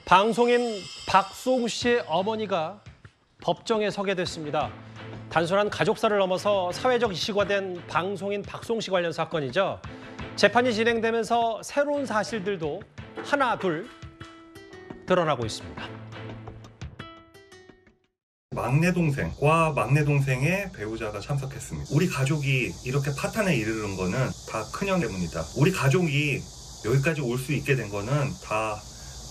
방송인 박송 씨의 어머니가 법정에 서게 됐습니다. 단순한 가족사를 넘어서 사회적 이슈가 된 방송인 박송 씨 관련 사건이죠. 재판이 진행되면서 새로운 사실들도 하나 둘 드러나고 있습니다. 막내 동생과 막내 동생의 배우자가 참석했습니다. 우리 가족이 이렇게 파탄에 이르는 거는 다 큰형 때문이다. 우리 가족이 여기까지 올 수 있게 된 거는 다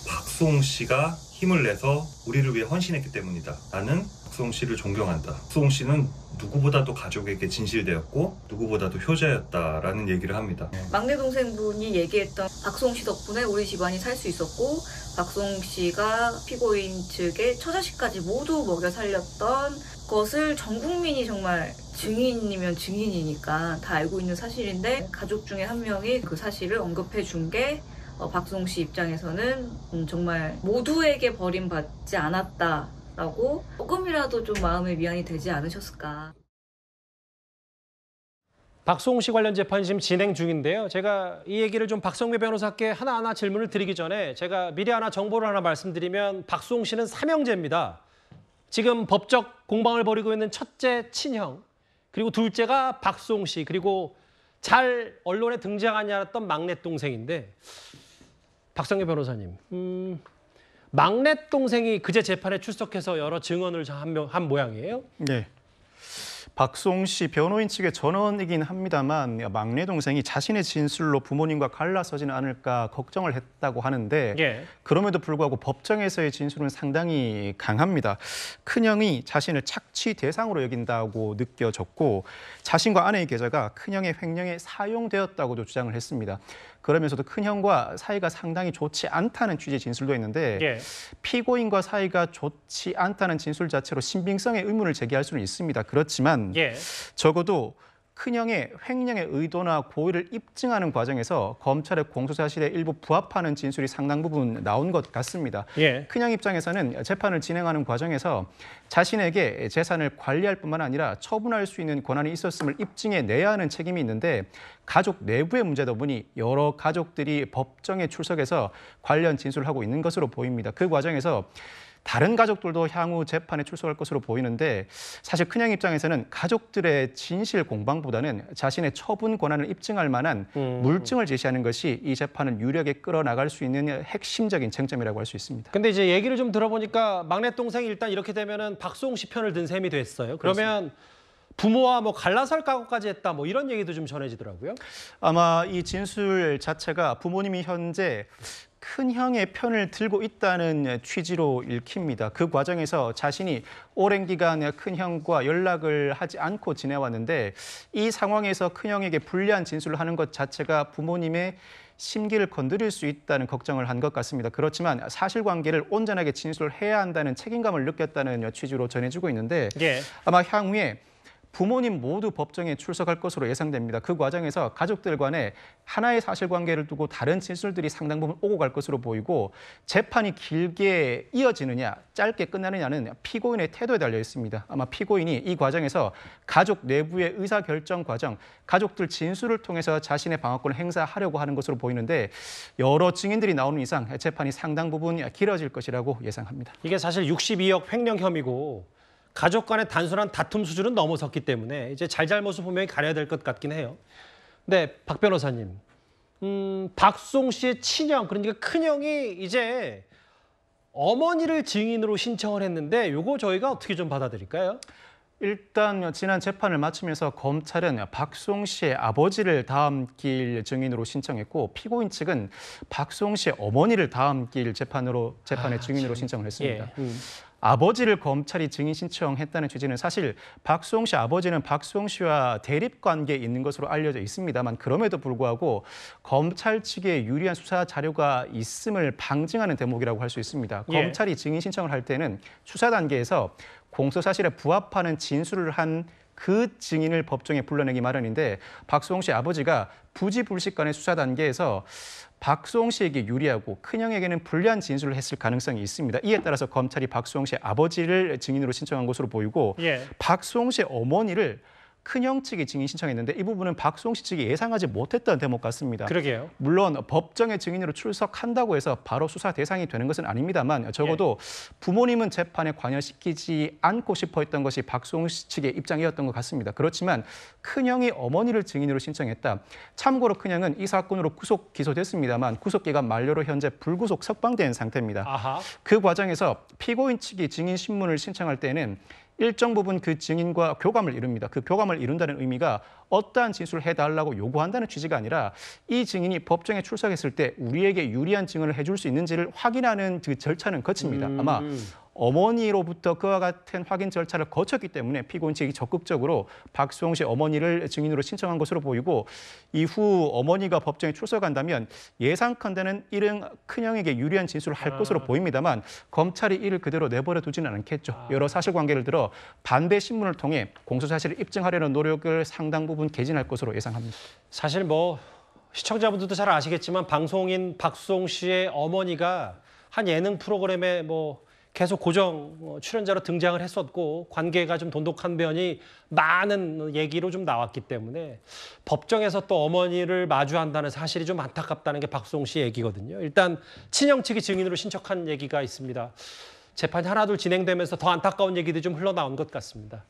박송 씨가 힘을 내서 우리를 위해 헌신했기 때문이다. 나는 박송 씨를 존경한다. 박송 씨는 누구보다도 가족에게 진실되었고 누구보다도 효자였다라는 얘기를 합니다. 막내 동생분이 얘기했던 박송 씨 덕분에 우리 집안이 살 수 있었고 박송 씨가 피고인 측의 처자식까지 모두 먹여 살렸던 것을 전 국민이 정말 증인이면 증인이니까 다 알고 있는 사실인데 가족 중에 한 명이 그 사실을 언급해 준 게 박송 씨 입장에서는 정말 모두에게 버림받지 않았다라고 조금이라도 좀 마음에 위안이 되지 않으셨을까. 박송 씨 관련 재판이 지금 진행 중인데요. 제가 이 얘기를 좀 박성배 변호사께 하나하나 질문을 드리기 전에 제가 미리 하나 정보를 하나 말씀드리면 박송 씨는 삼형제입니다. 지금 법적 공방을 벌이고 있는 첫째 친형, 그리고 둘째가 박송 씨, 그리고 잘 언론에 등장하지 않았던 막내 동생인데 박성배 변호사님, 막내 동생이 그제 재판에 출석해서 여러 증언을 한 모양이에요? 네. 박송 씨 변호인 측의 전언이긴 합니다만 막내 동생이 자신의 진술로 부모님과 갈라서지는 않을까 걱정을 했다고 하는데 예. 그럼에도 불구하고 법정에서의 진술은 상당히 강합니다. 큰형이 자신을 착취 대상으로 여긴다고 느껴졌고 자신과 아내의 계좌가 큰형의 횡령에 사용되었다고도 주장을 했습니다. 그러면서도 큰형과 사이가 상당히 좋지 않다는 취지의 진술도 했는데 예. 피고인과 사이가 좋지 않다는 진술 자체로 신빙성의 의문을 제기할 수는 있습니다. 그렇지만 예. 적어도 큰형의 횡령의 의도나 고의를 입증하는 과정에서 검찰의 공소사실에 일부 부합하는 진술이 상당 부분 나온 것 같습니다. 예. 큰형 입장에서는 재판을 진행하는 과정에서 자신에게 재산을 관리할 뿐만 아니라 처분할 수 있는 권한이 있었음을 입증해내야 하는 책임이 있는데 가족 내부의 문제다 보니 여러 가족들이 법정에 출석해서 관련 진술을 하고 있는 것으로 보입니다. 그 과정에서 다른 가족들도 향후 재판에 출석할 것으로 보이는데 사실 큰형 입장에서는 가족들의 진실 공방보다는 자신의 처분 권한을 입증할 만한 물증을 제시하는 것이 이 재판을 유리하게 끌어나갈 수 있는 핵심적인 쟁점이라고 할 수 있습니다. 근데 이제 얘기를 좀 들어보니까 막내 동생이 일단 이렇게 되면은 박송 씨 편을 든 셈이 됐어요. 그러면 부모와 뭐 갈라설 각오까지 했다 뭐 이런 얘기도 좀 전해지더라고요. 아마 이 진술 자체가 부모님이 현재 큰형의 편을 들고 있다는 취지로 읽힙니다. 그 과정에서 자신이 오랜 기간 큰형과 연락을 하지 않고 지내왔는데 이 상황에서 큰형에게 불리한 진술을 하는 것 자체가 부모님의 심기를 건드릴 수 있다는 걱정을 한 것 같습니다. 그렇지만 사실관계를 온전하게 진술을 해야 한다는 책임감을 느꼈다는 취지로 전해지고 있는데 예. 아마 향후에 부모님 모두 법정에 출석할 것으로 예상됩니다. 그 과정에서 가족들 간에 하나의 사실관계를 두고 다른 진술들이 상당 부분 오고 갈 것으로 보이고 재판이 길게 이어지느냐 짧게 끝나느냐는 피고인의 태도에 달려 있습니다. 아마 피고인이 이 과정에서 가족 내부의 의사결정 과정, 가족들 진술을 통해서 자신의 방어권을 행사하려고 하는 것으로 보이는데 여러 증인들이 나오는 이상 재판이 상당 부분 길어질 것이라고 예상합니다. 이게 사실 62억 횡령 혐의고 가족 간의 단순한 다툼 수준은 넘어섰기 때문에 이제 잘잘못을 분명히 가려야 될 것 같긴 해요. 근데 박 변호사님, 박송 씨의 친형, 그러니까 큰형이 이제 어머니를 증인으로 신청을 했는데 이거 저희가 어떻게 좀 받아들일까요? 일단 지난 재판을 마치면서 검찰은 박송 씨의 아버지를 다음 길 증인으로 신청했고 피고인 측은 박송 씨의 어머니를 다음 길 재판의 증인으로 신청을 했습니다. 예. 아버지를 검찰이 증인 신청했다는 취지는 사실 박송 씨 아버지는 박송 씨와 대립 관계에 있는 것으로 알려져 있습니다만 그럼에도 불구하고 검찰 측에 유리한 수사 자료가 있음을 방증하는 대목이라고 할 수 있습니다. 예. 검찰이 증인 신청을 할 때는 수사 단계에서 공소 사실에 부합하는 진술을 한 그 증인을 법정에 불러내기 마련인데 박송 씨 아버지가 부지불식 간의 수사 단계에서 박송 씨에게 유리하고 큰형에게는 불리한 진술을 했을 가능성이 있습니다. 이에 따라서 검찰이 박송 씨의 아버지를 증인으로 신청한 것으로 보이고 예. 박송 씨의 어머니를 큰형 측이 증인 신청했는데 이 부분은 박수홍 씨 측이 예상하지 못했던 대목 같습니다. 그러게요. 물론 법정의 증인으로 출석한다고 해서 바로 수사 대상이 되는 것은 아닙니다만 적어도 부모님은 재판에 관여시키지 않고 싶어 했던 것이 박수홍 씨 측의 입장이었던 것 같습니다. 그렇지만 큰형이 어머니를 증인으로 신청했다. 참고로 큰형은 이 사건으로 구속 기소됐습니다만 구속기간 만료로 현재 불구속 석방된 상태입니다. 아하. 그 과정에서 피고인 측이 증인 신문을 신청할 때는 일정 부분 그 증인과 교감을 이룹니다. 그 교감을 이룬다는 의미가 어떠한 진술을 해달라고 요구한다는 취지가 아니라 이 증인이 법정에 출석했을 때 우리에게 유리한 증언을 해줄 수 있는지를 확인하는 그 절차는 거칩니다. 아마 어머니로부터 그와 같은 확인 절차를 거쳤기 때문에 피고인 측이 적극적으로 박수홍 씨 어머니를 증인으로 신청한 것으로 보이고 이후 어머니가 법정에 출석한다면 예상컨대는 이른 큰형에게 유리한 진술을 할 것으로 보입니다만 검찰이 이를 그대로 내버려 두지는 않겠죠. 여러 사실관계를 들어 반대 신문을 통해 공소사실을 입증하려는 노력을 상당 부분 개진할 것으로 예상합니다. 사실 뭐 시청자분들도 잘 아시겠지만 방송인 박수홍 씨의 어머니가 한 예능 프로그램에 뭐 계속 고정 출연자로 등장을 했었고 관계가 좀 돈독한 면이 많은 얘기로 좀 나왔기 때문에 법정에서 또 어머니를 마주한다는 사실이 좀 안타깝다는 게 박수홍 씨 얘기거든요. 일단 친형 측이 증인으로 신청한 얘기가 있습니다. 재판이 하나둘 진행되면서 더 안타까운 얘기들이 좀 흘러나온 것 같습니다.